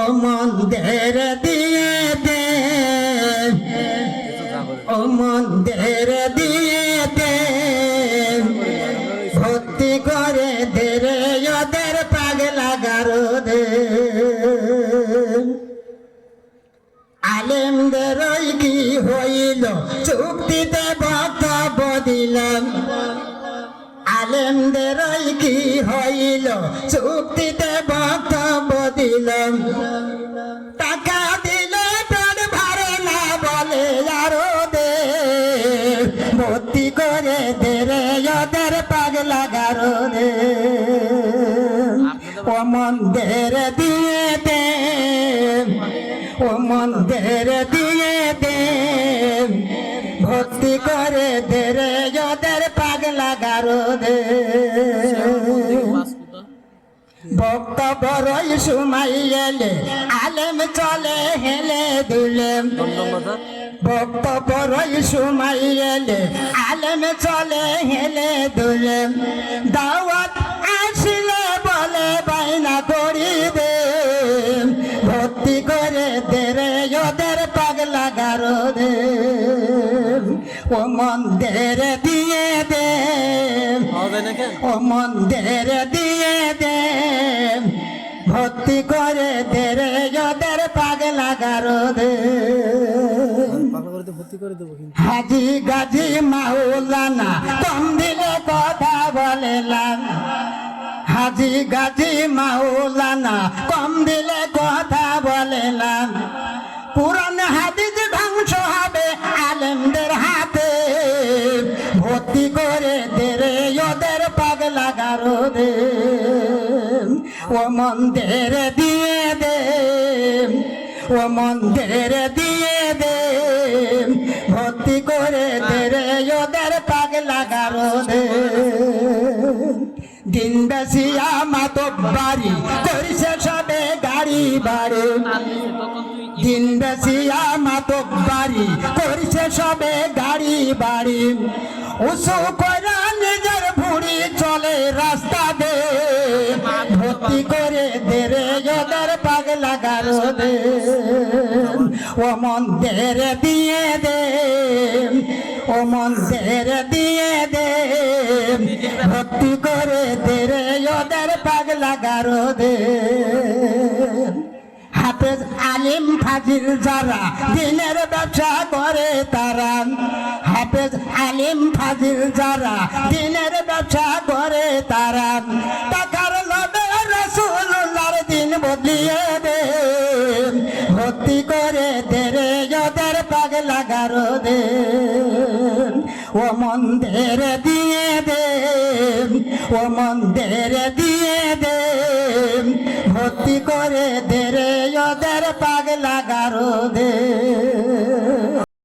ও মন্দির দিয়ে দে, ও মন্দির দিয়ে দে, ভর্তি করে দে রে ওদের পাগলা গারদে। আলেমদের কি হইল চুক্তিতে বক্তব্য দিলাম, আলেমদের কি হইল চুক্তিতে বক্তব্য দিলাম। টাকা দিলে পেট ভরে না বলে আরো দে, ভর্তি করে দে রে ওদের পাগলা গারদে। ও মন্দির দিয়ে দে, ও মন্দির দিয়ে দে, ভর্তি করে দে রে ওদের পাগলা গারদে। বক্তব্যই সময় এলে আলেম চলে হেলে দুলে, বক্তব্যই সময় এলে আলেম চলে হেলে দুলে। দাওয়াত আসলে বলে বাইনা করি দে, ভর্তি করে দে রে ওদের পাগলা গারদে। ও মন্দির দিয়ে দে, ও মন্দির দিয়ে দে, ভর্তি করে দে রে ওদের পাগলা গারদে। হাজি গাজী মাওলানা কম দিলে কথা বলে না, হাজি গাজী মাওলানা কম দিলে কথা বলে না। পুরান হাদিস ধ্বংস হবে আলেমদের হাতে, ভর্তি করে দে রে ওদের পাগলা গারদে। ও মন্দির দিয়ে দে, ও মন্দির দিয়ে দে, ভর্তি করে দে রে ওদের পাগলা গারদে। দিন বেশিয়া মাতব্বারি করছে সবে গাড়ি বাড়ি, দিন বেশিয়া মাতব্বারি করছে সবে গাড়ি বাড়ি। উঁচু করে নিজের ভুড়ি চলে রাস্তা দে, ভর্তি করে দে রে ওদের পাগলা গারদে। ও মন্দির দিয়ে দে, ও মন্দির দিয়ে দে, ভর্তি করে দে রে ওদের পাগলা গারদে। হাফেজ আলিম ফাজিল যারা দিনের ব্যবসা করে তারা, হাফেজ আলিম ফাজিল যারা দিনের ব্যবসা করে তারা। টাকার লোভে রাসূলুল্লাহর দিন বদলিয়ে দে, ভর্তি করে দে রে ওদের পাগলা গারদে। ও মন্দির দিয়ে দে, ও মন্দির দিয়ে দে, ভর্তি করে দে রে ওদের পাগলা গারদে।